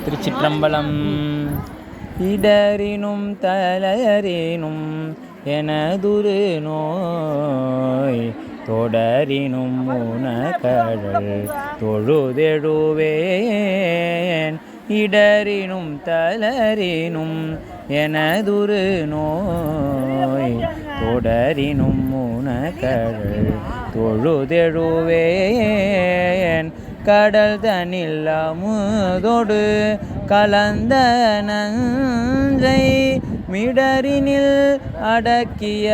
திருச்சிற்றம்பலம். இடரினும் தளரினும் எனதுரு நோய் தொடரினும் உனகழல் தொழுதெழுவேன். இடரினும் தளரினும் எனதுரு நோய் தொடரினும் உனகழல் தொழுதெழுவேன். கடல் தனில் அமுதொடு கலந்த நஞ்சை மிடரினில் அடக்கிய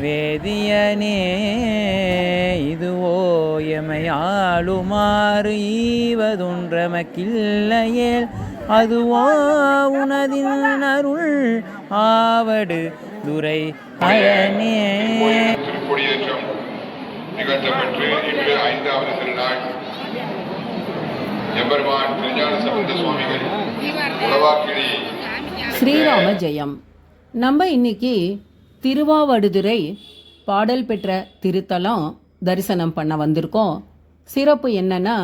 வேதியனே. இதுவோ எமையாளுமாறு ஈவதொன்றமக்கில்லையேல் அதுவோ உனதின் அருள் ஆவடு துரை அரணே. நிகழ்த்தப்பட்டு இன்று 5வது திருநாள் எம்பெருமான் திருஞான சம்பந்த சுவாமிகள் உலவாக்கிழி ஸ்ரீராம ஜெயம். நம்ம இன்னைக்கு திருவாவடுதுறை பாடல் பெற்ற திருத்தலம் தரிசனம் பண்ண வந்திருக்கோம். சிறப்பு என்னன்னா,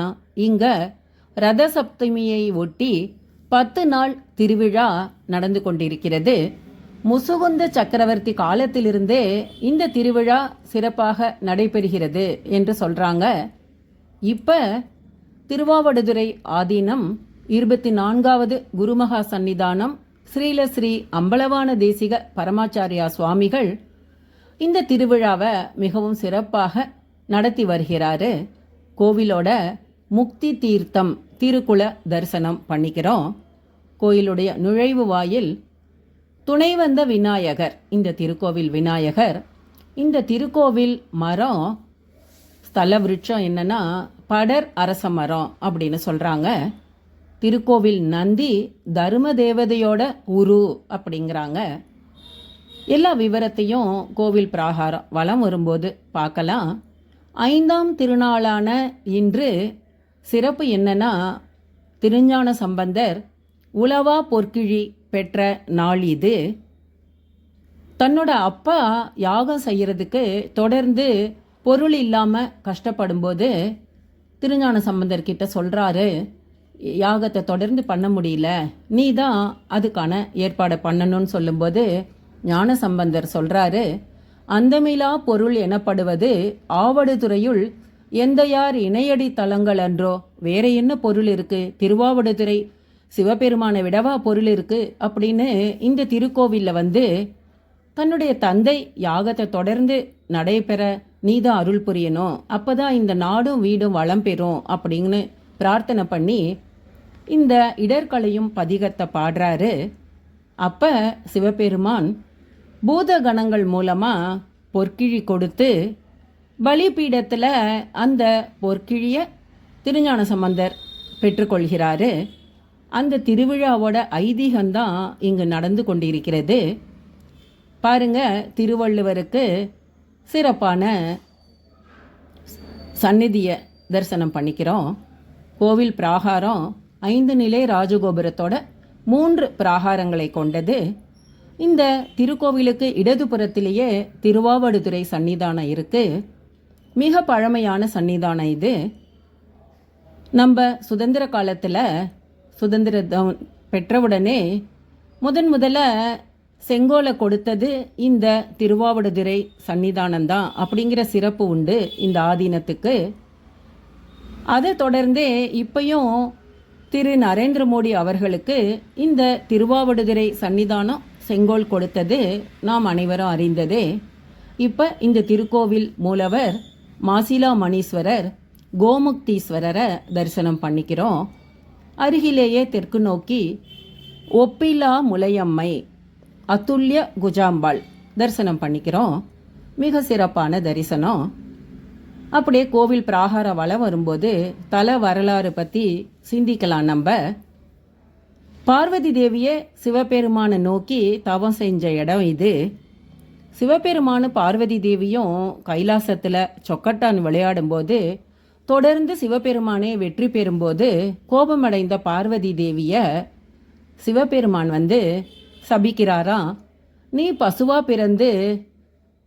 இங்க ரத சப்தமியை ஒட்டி 10 நாள் திருவிழா நடந்து கொண்டிருக்கிறது. முசுகுந்த சக்கரவர்த்தி காலத்திலிருந்தே இந்த திருவிழா சிறப்பாக நடைபெறுகிறது என்று சொல்றாங்க. இப்ப திருவாவடுதுறை ஆதீனம் 24வது குருமகா சன்னிதானம் ஸ்ரீலஸ்ரீ அம்பலவான தேசிக பரமாச்சாரியா சுவாமிகள் இந்த திருவிழாவை மிகவும் சிறப்பாக நடத்தி வருகிறாரு. கோவிலோட முக்தி தீர்த்தம் திருக்குள தரிசனம் பண்ணிக்கிறோம். கோயிலுடைய நுழைவு வாயில் துணைவந்த விநாயகர், இந்த திருக்கோவில் விநாயகர். இந்த திருக்கோவில் மரம் ஸ்தல விருட்சம் என்னன்னா படர் அரச மரம் அப்படின்னு சொல்றாங்க. திருக்கோவில் நந்தி தர்ம தேவதையோட உரு அப்படிங்கிறாங்க. எல்லா விவரத்தையும் கோவில் பிராகாரம் வலம் வரும்போது பார்க்கலாம். 5ஆம் திருநாளான இன்று சிறப்பு என்னன்னா, திருஞான சம்பந்தர் உலவா பொற்கிழி பெற்ற நாள் இது. தன்னோட அப்பா யாகம் செய்யறதுக்கு தொடர்ந்து பொருள் இல்லாமல் கஷ்டப்படும்போது திருஞான சம்பந்தர் கிட்ட சொல்கிறாரு, யாகத்தை தொடர்ந்து பண்ண முடியல, நீ தான் அதுக்கான ஏற்பாடை பண்ணணும்னு சொல்லும்போது ஞான சம்பந்தர் சொல்கிறாரு, அந்தமிலா பொருள் எனப்படுவது ஆவடுதுறையுள் எந்தையார் இணையடி தலங்கள் அன்றோ, வேற என்ன பொருள் இருக்கு, திருவாவடுதுறை சிவபெருமானை விடவா பொருள் இருக்கு அப்படின்னு இந்த திருக்கோவிலில் வந்து தன்னுடைய தந்தை யாகத்தை தொடர்ந்து நடைபெற நீதான் அருள் புரியணும், அப்பதான் இந்த நாடும் வீடும் வளம் பெறும் அப்படின்னு பிரார்த்தனை பண்ணி இந்த இடர்களையும் பதிகத்தை பாடுறாரு. அப்ப சிவபெருமான் பூதகணங்கள் மூலமா பொற்கிழி கொடுத்து பலிபீடத்தில் அந்த பொற்கிழிய திருஞான சம்பந்தர் பெற்றுக்கொள்கிறாரு. அந்த திருவிழாவோட ஐதீகம்தான் இங்கு நடந்து கொண்டிருக்கிறது. பாருங்க, திருவள்ளுவருக்கு சிறப்பான சந்நிதியை தரிசனம் பண்ணிக்கிறோம். கோவில் பிராகாரம் 5 நிலை ராஜகோபுரத்தோட 3 பிராகாரங்களை கொண்டது. இந்த திருக்கோவிலுக்கு இடதுபுறத்திலேயே திருவாவடுதுறை சன்னிதானம் இருக்கு. மிக பழமையான சன்னிதானம் இது. நம்ம சுதந்திர காலத்தில் சுதந்திரம் பெற்றவுடனே முதல்ல செங்கோலை கொடுத்தது இந்த திருவாவடுதுறை சன்னிதானம் தான் அப்படிங்கிற சிறப்பு உண்டு இந்த ஆதீனத்துக்கு. அதை தொடர்ந்தே இப்பயும் திரு நரேந்திர மோடி அவர்களுக்கு இந்த திருவாவடுதுறை சன்னிதானம் செங்கோல் கொடுத்தது நாம் அனைவரும் அறிந்ததே. இப்போ இந்த திருக்கோவில் மூலவர் மாசிலா மணீஸ்வரர் கோமுக்தீஸ்வரரை தரிசனம் பண்ணிக்கிறோம். அருகிலேயே தெற்கு நோக்கி ஒப்பிலா முலையம்மை அதுல்ய குஜாம்பாள் தரிசனம் பண்ணிக்கிறோம். மிக சிறப்பான தரிசனம். அப்படியே கோவில் பிராகார வலம் வரும்போது தல வரலாறு பற்றி சிந்திக்கலாம். நம்ம பார்வதி தேவியை சிவபெருமானை நோக்கி தவம் செஞ்ச இடம் இது. சிவபெருமானு பார்வதி தேவியும் கைலாசத்தில் சொக்கட்டான் விளையாடும்போது தொடர்ந்து சிவபெருமானே வெற்றி பெறும்போது கோபமடைந்த பார்வதி தேவியை சிவபெருமான் வந்து சபிக்கிறாராம். நீ பசுவா பிறந்து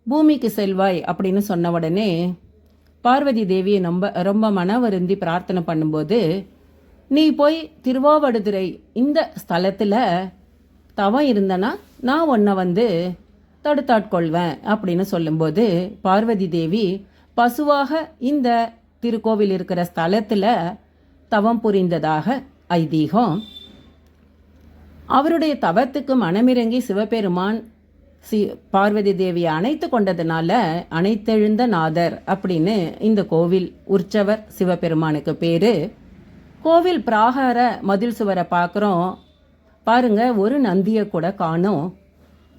பூமிக்கு செல்வாய் அப்படின்னு சொன்ன உடனே பார்வதி தேவியை ரொம்ப மன வருந்தி பிரார்த்தனை பண்ணும்போது நீ போய் திருவாவடுதுறை இந்த ஸ்தலத்தில் தவம் இருந்தனா நான் உன்னை வந்து தடுத்தாட்கொள்வேன் அப்படின்னு சொல்லும்போது பார்வதி தேவி பசுவாக இந்த திருக்கோவில் இருக்கிற ஸ்தலத்தில் தவம் புரிந்ததாக ஐதீகம். அவருடைய தவத்துக்கு மனமிறங்கி சிவபெருமான் பார்வதி தேவியை அணைத்து கொண்டதுனால அனைத்தெழுந்த நாதர் அப்படின்னு இந்த கோவில் உற்சவர் சிவபெருமானுக்கு பேர். கோவில் பிராகார மதில் சுவரை பார்க்குறோம் பாருங்க, ஒரு நந்தியை கூட காணோம்.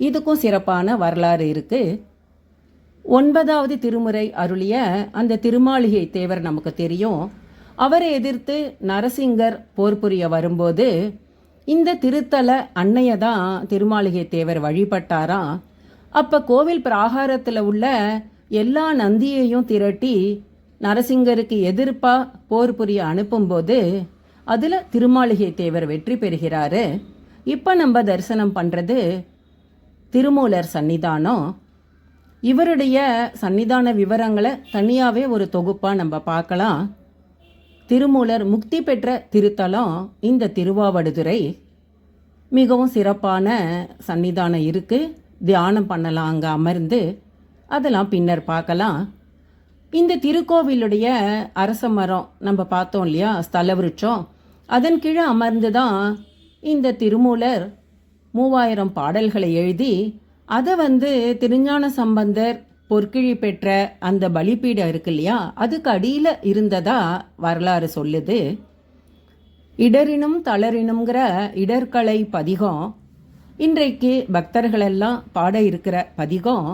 இதுக்கும் சிறப்பான வரலாறு இருக்கு. 9வது திருமுறை அருளிய அந்த திருமாளிகை தேவர் நமக்கு தெரியும். அவரை எதிர்த்து நரசிங்கர் போர் புரிய வரும்போது இந்த திருத்தல அன்னையை தான் திருமாளிகை தேவர் வழிபட்டாராம். அப்போ கோவில் பிராகாரத்தில் உள்ள எல்லா நந்தியையும் திரட்டி நரசிங்கருக்கு எதிர்ப்பாக போர் புரிய அனுப்பும்போது அதில் திருமாளிகை தேவர் வெற்றி பெறுகிறாரு. இப்போ நம்ம தரிசனம் பண்ணுறது திருமூலர் சன்னிதானம். இவருடைய சன்னிதான விவரங்களை தனியாகவே ஒரு தொகுப்பாக நம்ம பார்க்கலாம். திருமூலர் முக்தி பெற்ற திருத்தலம் இந்த திருவாவடுதுறை. மிகவும் சிறப்பான சன்னிதானம் இருக்குது. தியானம் பண்ணலாம் அங்கே அமர்ந்து. அதெல்லாம் பின்னர் பார்க்கலாம். இந்த திருக்கோவிலுடைய அரச மரம் நம்ம பார்த்தோம் இல்லையா, ஸ்தல விருட்சம், அதன் கீழே அமர்ந்து தான் இந்த திருமூலர் 3000 பாடல்களை எழுதி அதை வந்து திருஞான சம்பந்தர் பொற்கிழி பெற்ற அந்த பலிப்பீடம் இருக்கு இல்லையா, அதுக்கு அடியில் இருந்ததா வரலாறு சொல்லுது. இடரினும் தளரினுங்கிற இடர்கலை பதிகம் இன்றைக்கு பக்தர்களெல்லாம் பாட இருக்கிற பதிகம்.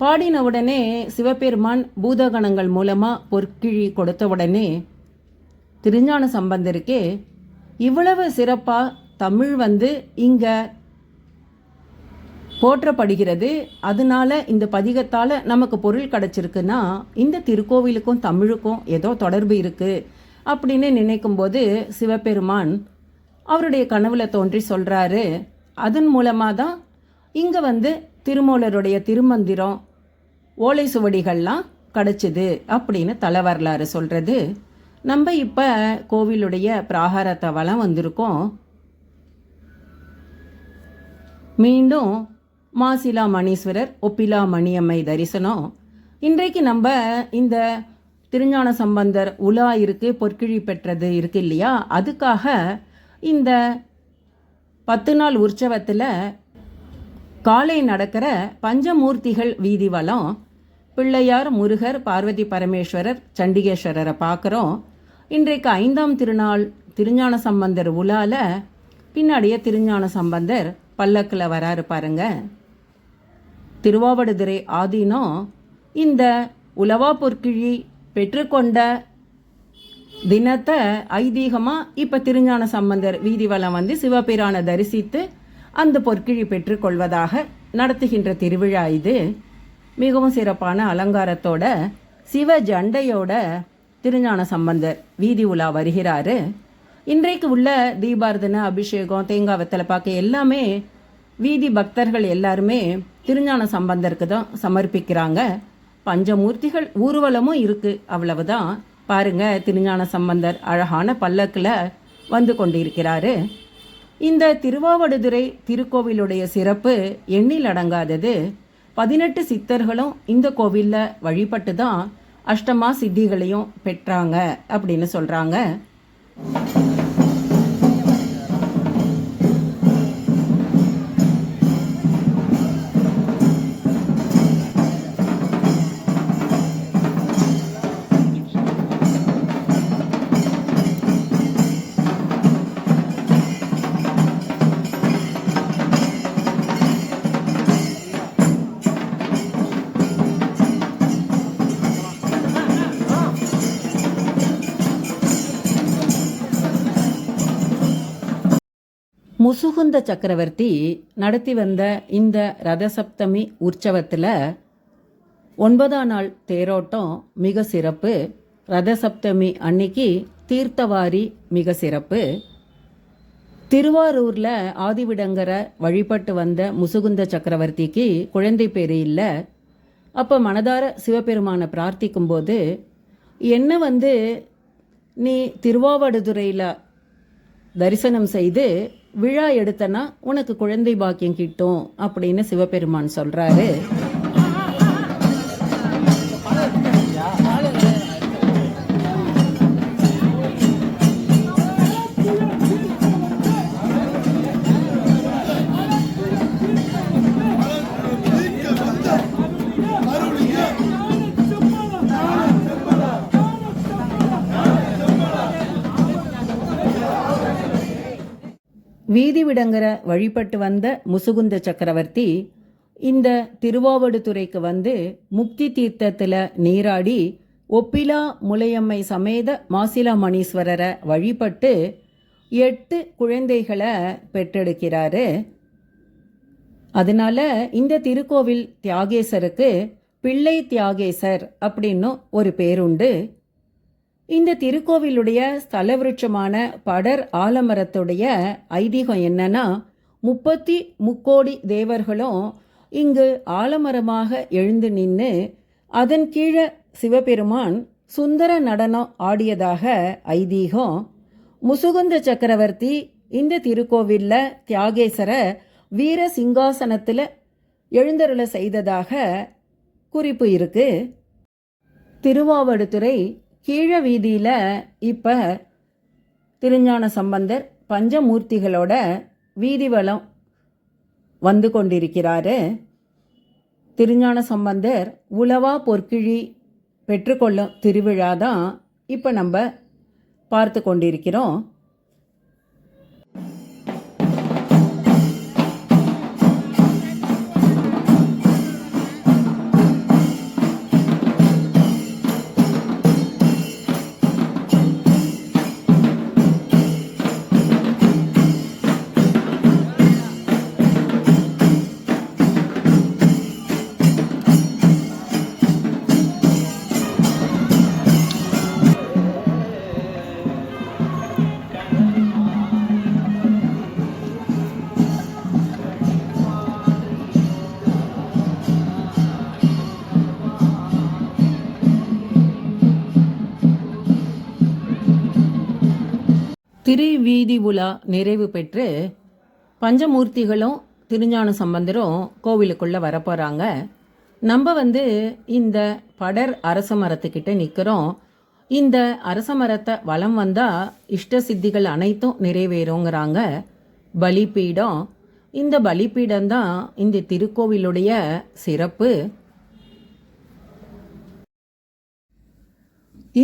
பாடின உடனே சிவபெருமான் பூதகணங்கள் மூலமாக பொற்கிழி கொடுத்த உடனே திருஞான சம்பந்தருக்கே இவ்வளவு சிறப்பாக தமிழ் வந்து இங்கே போற்றப்படுகிறது, அதனால இந்த பதிகத்தால் நமக்கு பொருள் கிடச்சிருக்குன்னா இந்த திருக்கோவிலுக்கும் தமிழுக்கும் ஏதோ தொடர்பு இருக்குது அப்படின்னு நினைக்கும்போது சிவபெருமான் அவருடைய கனவுல தோன்றி சொல்கிறாரு. அதன் மூலமாக தான் இங்கே வந்து திருமூலருடைய திருமந்திரம் ஓலை சுவடிகள்லாம் கிடச்சிது அப்படின்னு தல வரலாறு சொல்கிறது. நம்ம இப்போ கோவிலுடைய பிராகாரத்தை வலம் வந்திருக்கோம். மீண்டும் மாசிலா மணீஸ்வரர் ஒப்பிலா மணியம்மை தரிசனம். இன்றைக்கு நம்ம இந்த திருஞான சம்பந்தர் உலா இருக்கு, பொற்கிழி பெற்றது இருக்கு இல்லையா, அதுக்காக இந்த 10 நாள் உற்சவத்தில் காலை நடக்கிற பஞ்சமூர்த்திகள் வீதி வலம் பிள்ளையார், முருகர், பார்வதி பரமேஸ்வரர், சண்டிகேஸ்வரரை பார்க்குறோம். இன்றைக்கு 5ஆம் திருநாள் திருஞான சம்பந்தர் உலால பின்னாடியே திருஞான சம்பந்தர் பல்லக்கில் வராரு பாருங்க. திருவாவடுதுறை ஆதீனம் இந்த உலவா பொற்கிழி பெற்றுக்கொண்ட தினத்தை ஐதீகமாக இப்போ திருஞான சம்பந்தர் வீதிவலம் வந்து சிவபிரானை தரிசித்து அந்த பொற்கிழி பெற்றுக்கொள்வதாக நடத்துகின்ற திருவிழா இது. மிகவும் சிறப்பான அலங்காரத்தோட சிவ ஜண்டையோட திருஞான சம்பந்தர் வீதி உலா வருகிறாரு. இன்றைக்கு உள்ள தீபார்த்தனை, அபிஷேகம், தேங்காய் வெத்தலை பார்க்க எல்லாமே வீதி பக்தர்கள் எல்லாருமே திருஞான சம்பந்தருக்கு தான் சமர்ப்பிக்கிறாங்க. பஞ்சமூர்த்திகள் ஊர்வலமும் இருக்குது, அவ்வளவுதான். பாருங்க, திருஞான சம்பந்தர் அழகான பல்லக்கில் வந்து கொண்டிருக்கிறாரு. இந்த திருவாவடுதுறை திருக்கோவிலுடைய சிறப்பு எண்ணில் அடங்காதது. 18 சித்தர்களும் இந்த கோவிலில் வழிபட்டு தான் அஷ்டமா சித்திகளையும் பெற்றாங்க அப்படின்னு சொல்கிறாங்க. முசுகுந்த சக்கரவர்த்தி நடத்தி வந்த இந்த ரதசப்தமி உற்சவத்தில் 9ஆம் நாள் தேரோட்டம் மிக சிறப்பு. ரதசப்தமி அன்னைக்கு தீர்த்தவாரி மிக சிறப்பு. திருவாரூரில் ஆதிவிடங்கரை வழிபட்டு வந்த முசுகுந்த சக்கரவர்த்திக்கு குழந்தை பேர் இல்லை. அப்போ மனதார சிவபெருமானை பிரார்த்திக்கும்போது என்ன வந்து நீ திருவாவடுதுறையில் தரிசனம் செய்து விழா எடுத்தனா உனக்கு குழந்தை பாக்கியம் கிட்டும் அப்படின்னு சிவபெருமான் சொல்றாரு. வீதி விடங்கர வழிபட்டு வந்த முசுகுந்த சக்கரவர்த்தி இந்த திருவாவடுதுறைக்கு வந்து முக்தி தீர்த்தத்தில் நீராடி ஒப்பிலா முலையம்மை சமேத மாசிலா மணீஸ்வரரை வழிபட்டு 8 குழந்தைகளை பெற்றெடுக்கிறாரு. அதனால இந்த திருக்கோவில் தியாகேசருக்கு பிள்ளை தியாகேசர் அப்படின்னு ஒரு பேருண்டு. இந்த திருக்கோவிலுடைய ஸ்தல விருட்சமான படர் ஆலமரத்துடைய ஐதீகம் என்னன்னா 33 தேவர்களும் இங்கு ஆலமரமாக எழுந்து நின்று அதன் கீழே சிவபெருமான் சுந்தர நடனம் ஆடியதாக ஐதீகம். முசுகுந்த சக்கரவர்த்தி இந்த திருக்கோவிலில் தியாகேசரை வீர சிங்காசனத்தில் எழுந்தருள செய்ததாக குறிப்பு இருக்கு. திருவாவடுதுறை கீழ வீதியில் இப்போ திருஞான சம்பந்தர் பஞ்சமூர்த்திகளோட வீதி வலம் வந்து கொண்டிருக்கிறாரு. திருஞான சம்பந்தர் உலவா பொற்கிழி பெற்றுக்கொள்ளும் திருவிழா தான் இப்போ நம்ம பார்த்து கொண்டிருக்கிறோம். திருவீதி உலா நிறைவு பெற்று பஞ்சமூர்த்திகளும் திருஞான சம்பந்தரும் கோவிலுக்குள்ளே வரப்போகிறாங்க. நம்ம இந்த படர் அரச மரத்துக்கிட்ட நிற்கிறோம். இந்த அரச மரத்தை வலம் வந்தால் இஷ்ட சித்திகள் அனைத்தும் நிறைவேறுங்கிறாங்க. பலிபீடம், இந்த பலிபீடம்தான் இந்த திருக்கோவிலுடைய சிறப்பு.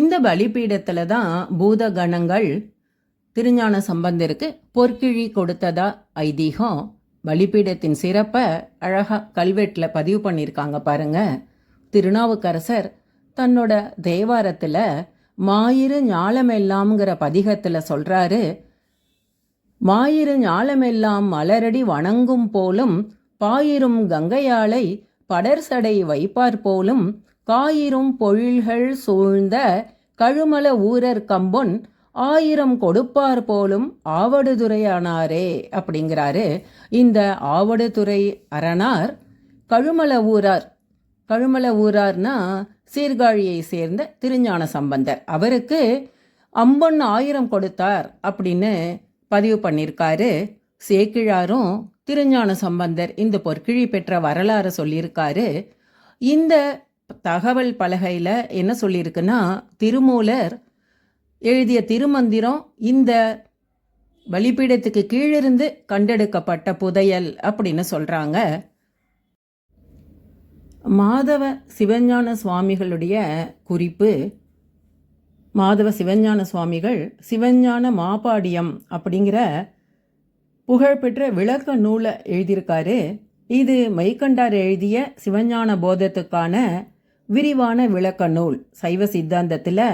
இந்த பலிபீடத்தில் தான் பூதகணங்கள் திருஞான சம்பந்தருக்கு பொற்கிழி கொடுத்ததா ஐதீகம். பலிபீடத்தின் சிறப்பை அழகாக கல்வெட்டில் பதிவு பண்ணியிருக்காங்க பாருங்க. திருநாவுக்கரசர் தன்னோட தேவாரத்தில் மாயிரு ஞாலமெல்லாம்ங்கிற பதிகத்தில் சொல்கிறாரு, மாயிரு ஞாலமெல்லாம் மலரடி வணங்கும் போலும் பாயிரும் கங்கையாளை படர்சடை வைப்பார் போலும் காயிரும் பொழில்கள் சூழ்ந்த கழுமல ஊரர் கம்பொன் 1000 கொடுப்பார் போலும் ஆவடுதுறையானாரே அப்படிங்கிறாரு. இந்த ஆவடுதுறை அரணார் கழுமல ஊரார். கழுமல ஊரார்னா சீர்காழியை சேர்ந்த திருஞான சம்பந்தர். அவருக்கு அம்பொன் 1000 கொடுத்தார் அப்படின்னு பதிவு பண்ணியிருக்காரு. சேக்கிழாரும் திருஞான சம்பந்தர் இந்த பொற்கிழி பெற்ற வரலாறு சொல்லியிருக்காரு. இந்த தகவல் பலகையில் என்ன சொல்லியிருக்குன்னா, திருமூலர் எழுதிய திருமந்திரம் இந்த பலிபீடத்துக்கு கீழிருந்து கண்டெடுக்கப்பட்ட புதையல் அப்படின்னு சொல்கிறாங்க. மாதவ சிவஞான சுவாமிகளுடைய குறிப்பு, மாதவ சிவஞான சுவாமிகள் சிவஞான மாபாடியம் அப்படிங்கிற புகழ்பெற்ற விளக்க நூலை எழுதியிருக்காரு. இது மெய்கண்டார் எழுதிய சிவஞான போதத்துக்கான விரிவான விளக்க நூல். சைவ சித்தாந்தத்தில்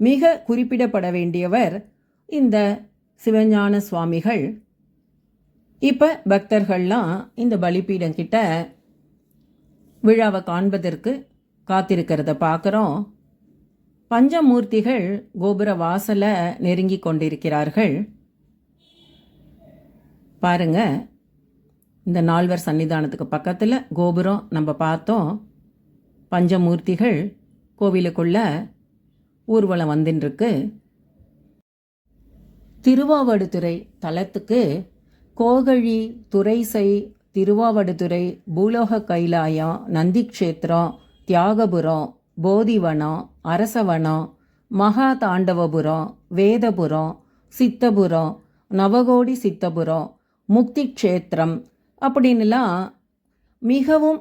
மிக குறிப்பிடப்பட வேண்டியவர் இந்த சிவஞான சுவாமிகள். இப்போ பக்தர்கள்லாம் இந்த பலிபீடம் கிட்ட விழாவை காண்பதற்கு காத்திருக்கிறத பார்க்குறோம். பஞ்சமூர்த்திகள் கோபுர வாசலை நெருங்கி கொண்டிருக்கிறார்கள். பாருங்க, இந்த நால்வர் சன்னிதானத்துக்கு பக்கத்தில் கோபுரம் நம்ம பார்த்தோம். பஞ்சமூர்த்திகள் கோவிலுக்குள்ள ஊர்வலம் வந்துருக்கு. திருவாவடுதுறை தலத்துக்கு கோகழி, துரைசை, திருவாவடுதுறை, பூலோக கைலாயம், நந்திக்ஷேத்திரம், தியாகபுரம், போதிவனம், அரசவனம், மகா தாண்டவபுரம், வேதபுரம், சித்தபுரம், நவகோடி சித்தபுரம், முக்தி க்ஷேத்திரம் அப்படின்னுலாம் மிகவும்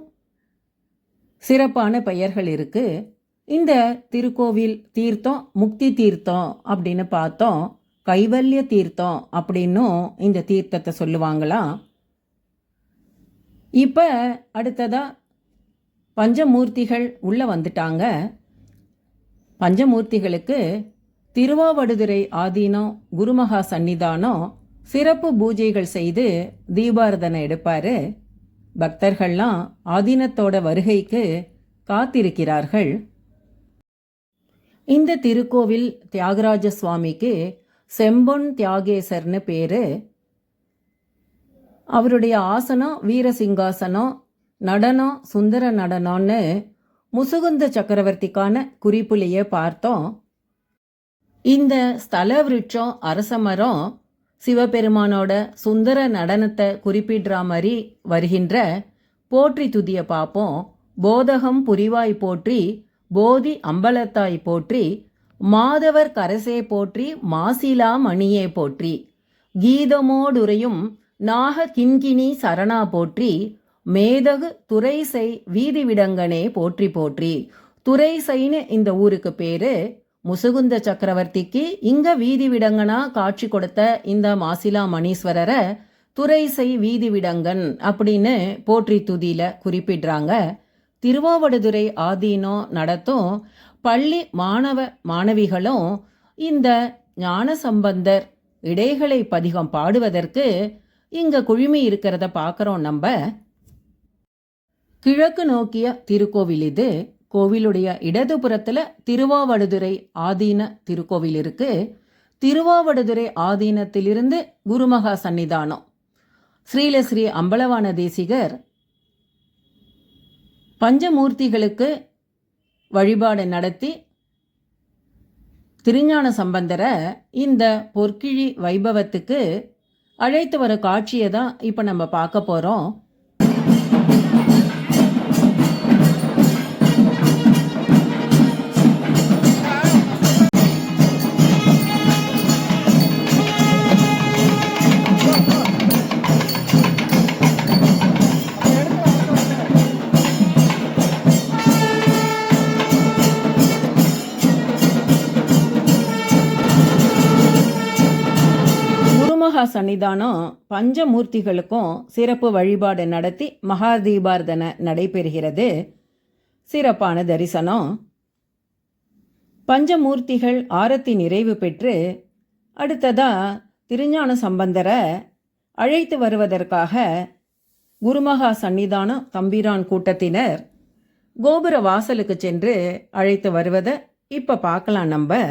சிறப்பான பெயர்கள் இருக்குது. இந்த திருக்கோவில் தீர்த்தம் முக்தி தீர்த்தம் அப்படின்னு பார்த்தோம், கைவல்ய தீர்த்தம் அப்படின்னும் இந்த தீர்த்தத்தை சொல்லுவாங்களாம். இப்போ அடுத்ததாக பஞ்சமூர்த்திகள் உள்ளே வந்துட்டாங்க. பஞ்சமூர்த்திகளுக்கு திருவாவடுதுறை ஆதீனம் குருமகா சன்னிதானம் சிறப்பு பூஜைகள் செய்து தீபாரதனை எடுப்பார். பக்தர்கள்லாம் ஆதீனத்தோட வருகைக்கு காத்திருக்கிறார்கள். இந்த திருக்கோவில் தியாகராஜ சுவாமிக்கு செம்பொன் தியாகேசர்னு பேர். அவருடைய ஆசனம் வீரசிங்காசனம், நடனம் சுந்தர நடனம்னு முசுகுந்த சக்கரவர்த்திக்கான குறிப்புலையே பார்த்தோம். இந்த ஸ்தல விருட்சம் அரசமரம் சிவபெருமானோட சுந்தர நடனத்தை குறிப்பிடுற மாதிரி வருகின்ற போற்றி துதியை பார்ப்போம். போதகம் புரிவாய் போற்றி, போதி அம்பலத்தாய் போற்றி, மாதவர் கரசே போற்றி, மாசிலா மணியே போற்றி, கீதமோடுரையும் நாக கிண்கிணி சரணா போற்றி, மேதகு துரைசை வீதிவிடங்கனே போற்றி போற்றி. துரைசைன்னு இந்த ஊருக்கு பேரு. முசுகுந்த சக்கரவர்த்திக்கு இங்க வீதிவிடங்கனா காட்சி கொடுத்த இந்த மாசிலா மணீஸ்வரரை துரைசை வீதிவிடங்கன் அப்படின்னு போற்றி துதியில குறிப்பிடுறாங்க. திருவாவடுதுறை ஆதீனம் நடத்தும் பள்ளி மாணவ மாணவிகளும் இந்த ஞானசம்பந்தர் இடைகளை பதிகம் பாடுவதற்கு இங்க குழுமி இருக்கிறத பார்க்குறோம். நம்ம கிழக்கு நோக்கிய திருக்கோவில் இது. கோவிலுடைய இடதுபுறத்தில் திருவாவடுதுறை ஆதீன திருக்கோவில் இருக்கு. திருவாவடுதுறை ஆதீனத்திலிருந்து குருமகா சன்னிதானம் ஸ்ரீலஸ்ரீ அம்பலவான தேசிகர் பஞ்சமூர்த்திகளுக்கு வழிபாடு நடத்தி திருஞான சம்பந்தரை இந்த பொற்கிழி வைபவத்துக்கு அழைத்து வர காட்சியை தான் இப்போ நம்ம பார்க்க போகிறோம். சன்னிதானம் பஞ்சமூர்த்திகளுக்கும் சிறப்பு வழிபாடு நடத்தி மகா தீபாரதனை நடைபெறுகிறது. சிறப்பான தரிசனம். பஞ்சமூர்த்திகள் ஆரத்தி நிறைவு பெற்று அடுத்ததா திருஞான சம்பந்தரை அழைத்து வருவதற்காக குருமகா சன்னிதானம் தம்பிரான் கூட்டத்தினர் கோபுர வாசலுக்கு சென்று அழைத்து வருவதை இப்போ பார்க்கலாம். நம்ம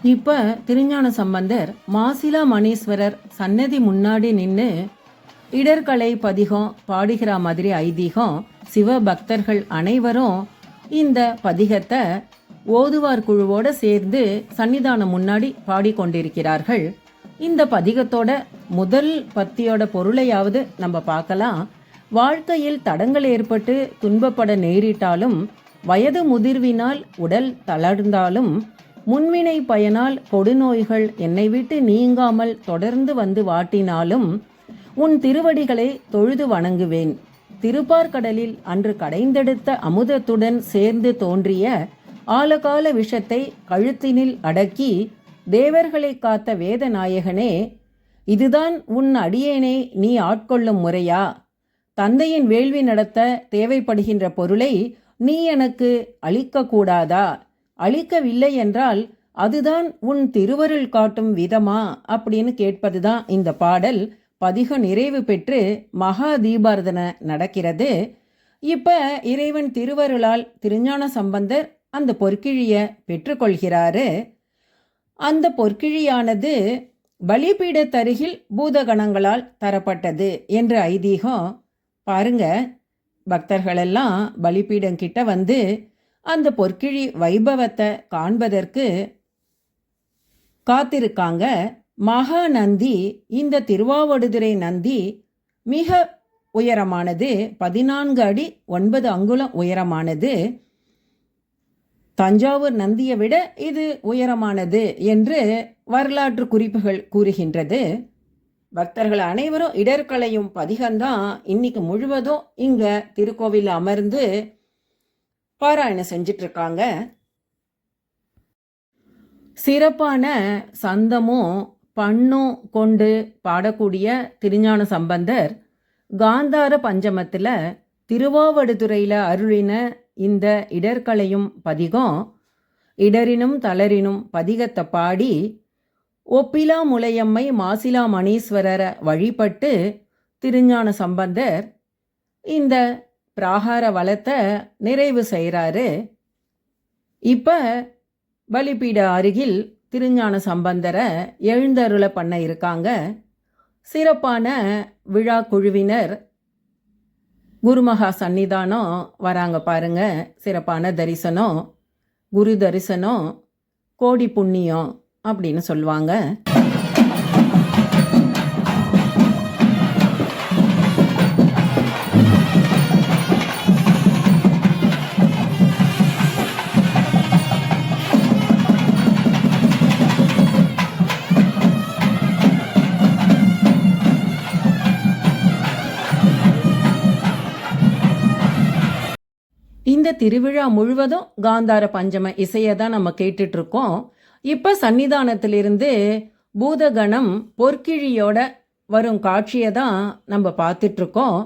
இப்போ திருஞான சம்பந்தர் மாசிலா மணீஸ்வரர் சன்னதி முன்னாடி நின்று இடர்கலை பதிகம் பாடுகிற மாதிரி ஐதீகம். சிவபக்தர்கள் அனைவரும் இந்த பதிகத்தை ஓதுவார் குழுவோட சேர்ந்து சன்னிதானம் முன்னாடி பாடிக்கொண்டிருக்கிறார்கள். இந்த பதிகத்தோட முதல் பத்தியோட பொருளையாவது நம்ம பார்க்கலாம். வாழ்க்கையில் தடங்கள் ஏற்பட்டு துன்பப்பட நேரிட்டாலும், வயது முதிர்வினால் உடல் தளர்ந்தாலும், முன்வினை பயனால் கொடுநோய்கள் என்னை விட்டு நீங்காமல் தொடர்ந்து வந்து வாட்டினாலும் உன் திருவடிகளை தொழுது வணங்குவேன். திருப்பார்கடலில் அன்று கடைந்தெடுத்த அமுதத்துடன் சேர்ந்து தோன்றிய ஆலகால விஷத்தை கழுத்தினில் அடக்கி தேவர்களை காத்த வேதநாயகனே, இதுதான் உன் அடியேனை நீ ஆட்கொள்ளும் முறையா? தந்தையின் வேள்வி நடத்த தேவைப்படுகின்ற பொருளை நீ எனக்கு அளிக்கக்கூடாதா? அளிக்கவில்லை என்றால் அதுதான் உன் திருவருள் காட்டும் விதமா அப்படின்னு கேட்பதுதான் இந்த பாடல். பதிகம் நிறைவு பெற்று மகா தீபாரதனை நடக்கிறது. இப்ப இறைவன் திருவருளால் திருஞான சம்பந்தர் அந்த பொற்கிழிய பெற்றுக்கொள்கிறாரு. அந்த பொற்கிழியானது பலிபீடத்தருகில் பூதகணங்களால் தரப்பட்டது என்று ஐதீகம். பாருங்க, பக்தர்களெல்லாம் பலிபீடம் கிட்ட வந்து அந்த பொற்கிழி வைபவத்தை காண்பதற்கு காத்திருக்காங்க. மகா நந்தி, இந்த திருவாவடுதுறை நந்தி மிக உயரமானது. 14 அடி 9 அங்குலம் உயரமானது. தஞ்சாவூர் நந்தியை விட இது உயரமானது என்று வரலாற்று குறிப்புகள் கூறுகின்றது. பக்தர்கள் அனைவரும் இடர்களையும் பதிகம்தான் இன்னைக்கு முழுவதும் இங்க திருக்கோவில் அமர்ந்து பாராயணம் செஞ்சிட்டு இருக்காங்க. சிறப்பான சந்தமும் பண்ணும் கொண்டு பாடக்கூடிய திருஞான சம்பந்தர் காந்தார பஞ்சமத்தில் திருவாவடுதுறையில் அருளின இந்த இடர்களையும் பதிகம், இடரினும் தளரினும் பதிகத்தை பாடி ஒப்பிலா முலையம்மை மாசிலா மணீஸ்வரரை வழிபட்டு திருஞான சம்பந்தர் இந்த பிராகார வளத்தை நிறைவு செய்கிறாரு. இப்போ பலிபீட அருகில் திருஞான சம்பந்தரை எழுந்தருள பண்ண இருக்காங்க. சிறப்பான விழா குழுவினர் குருமகா சன்னிதானம் வராங்க பாருங்க. சிறப்பான தரிசனம், குரு தரிசனம் கோடி புண்ணியம் அப்படின்னு சொல்லுவாங்க. இந்த திருவிழா முழுவதும் காந்தார பஞ்சம இசையை தான் நம்ம கேட்டுட்டு இருக்கோம். இப்போ சன்னிதானத்திலிருந்து பூதகணம் பொற்கிழியோட வரும் காட்சியை தான் நம்ம பார்த்துட்டு இருக்கோம்.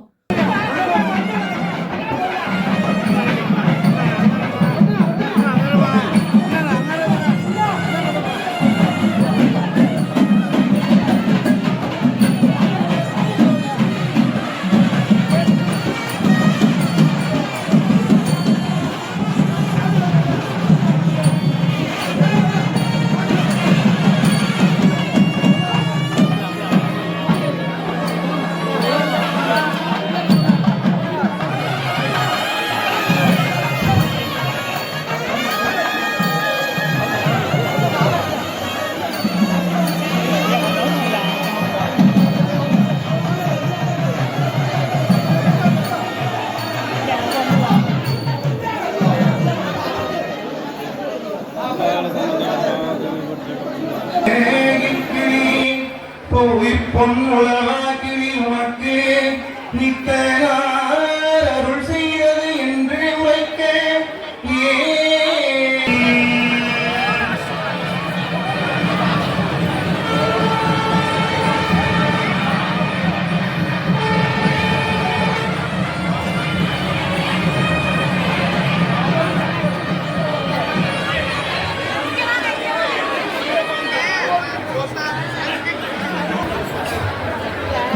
பொன்னுலகாக்கினி உனக்கு நித்தனார் அருள் செய்தது என்று உரைக்க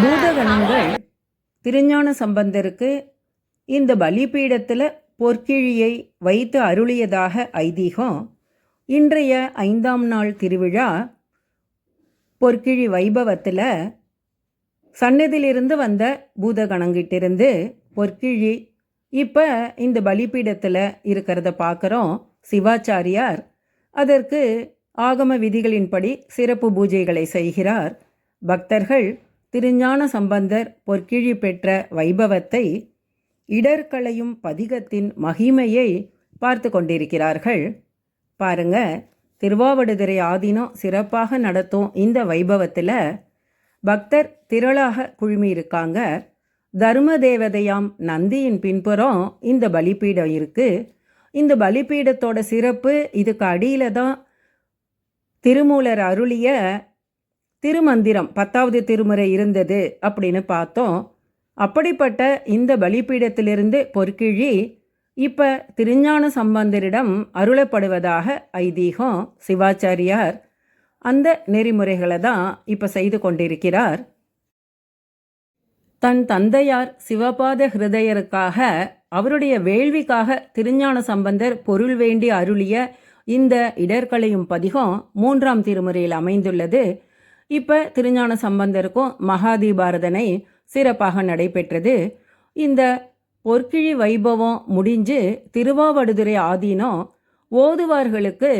பூதகணங்கள் திருஞான சம்பந்தருக்கு இந்த பலிபீடத்தில் பொற்கிழியை வைத்து அருளியதாக ஐதீகம். இன்றைய 5ஆம் நாள் திருவிழா பொற்கிழி வைபவத்தில் சன்னதியிலிருந்து வந்த பூதகணங்கிட்டிருந்து பொற்கிழி இப்போ இந்த பலிபீடத்தில் இருக்கிறத பார்க்குறோம். சிவாச்சாரியார் அதற்கு ஆகம விதிகளின்படி சிறப்பு பூஜைகளை செய்கிறார். பக்தர்கள் திருஞான சம்பந்தர் பொற்கிழி பெற்ற வைபவத்தை, இடர்களையும் பதிகத்தின் மகிமையை பார்த்து கொண்டிருக்கிறார்கள். பாருங்க, திருவாவடுதுறை ஆதீனம் சிறப்பாக நடத்தும் இந்த வைபவத்தில் பக்தர் திரளாக குழுமியிருக்காங்க. தர்ம தேவதையாம் நந்தியின் பின்புறம் இந்த பலிபீடம் இருக்குது. இந்த பலிபீடத்தோட சிறப்பு, இதுக்கு அடியில் தான் திருமூலர் அருளிய திருமந்திரம் 10வது திருமுறை இருந்தது அப்படின்னு பார்த்தோம். அப்படிப்பட்ட இந்த பலிபீடத்திலிருந்து பொற்கிழி இப்போ திருஞான சம்பந்தரிடம் அருளப்படுவதாக ஐதீகம். சிவாச்சாரியார் அந்த நெறிமுறைகளை தான் இப்போ செய்து கொண்டிருக்கிறார். தன் தந்தையார் சிவபாத ஹிருதயருக்காக, அவருடைய வேள்விக்காக திருஞான சம்பந்தர் பொருள் வேண்டி அருளிய இந்த இடர்களையும் பதிகம் 3ஆம் திருமுறையில் அமைந்துள்ளது. இப்போ திருஞான சம்பந்தருக்கும் மகாதீபாரதனை சிறப்பாக நடைபெற்றது. இந்த பொற்கிழி வைபவம் முடிஞ்சு திருவாவடுதுறை ஆதீனம் ஓதுவார்களுக்கு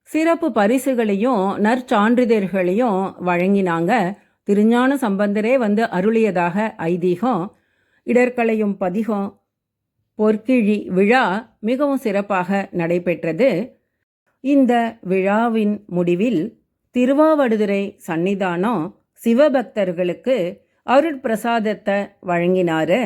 சிறப்பு பரிசுகளையும் நற்சான்றிதழ்களையும் வழங்கினாங்க. திருஞான சம்பந்தரே வந்து அருளியதாக ஐதீகம். இடர்களையும் பதிகம் பொற்கிழி விழா மிகவும் சிறப்பாக நடைபெற்றது. இந்த விழாவின் முடிவில் திருவாவடுதுறை சன்னிதானம் சிவபக்தர்களுக்கு அருட்பிரசாதத்தை வழங்கினார்.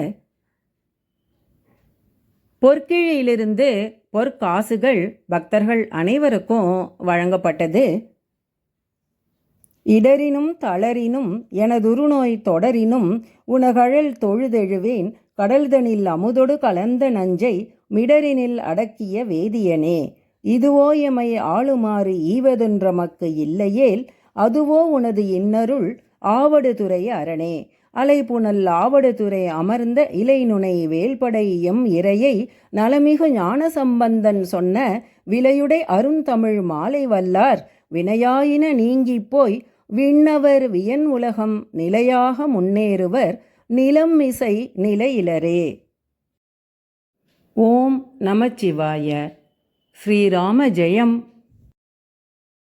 பொற்கிழியிலிருந்து பொற்காசுகள் பக்தர்கள் அனைவருக்கும் வழங்கப்பட்டது. இடரினும் தளரினும் எனதுருநோய் தொடரினும் உனகழல் தொழுதெழுவேன் கடல்தனில் அமுதொடு கலந்த நஞ்சை மிடரினில் அடக்கிய வேதியனே, இதுவோ எமை ஆளுமாறு ஈவதென்றமக்கு இல்லையேல் அதுவோ உனது இன்னருள் ஆவடுதுறை அரணே, அலைபுனல் ஆவடுதுறை அமர்ந்த இலைநுனை வேல்படை எம் இறையை நலமிகு ஞான சம்பந்தன் சொன்ன விலையுடை அருந்தமிழ் மாலை வல்லார் வினையாயின நீங்கிப் போய் விண்ணவர் வியன் உலகம் நிலையாக முன்னேறுவர் நிலம் இசை நிலையிலரே. ஓம் நமச்சிவாய. ஸ்ரீராம ஜெயம்.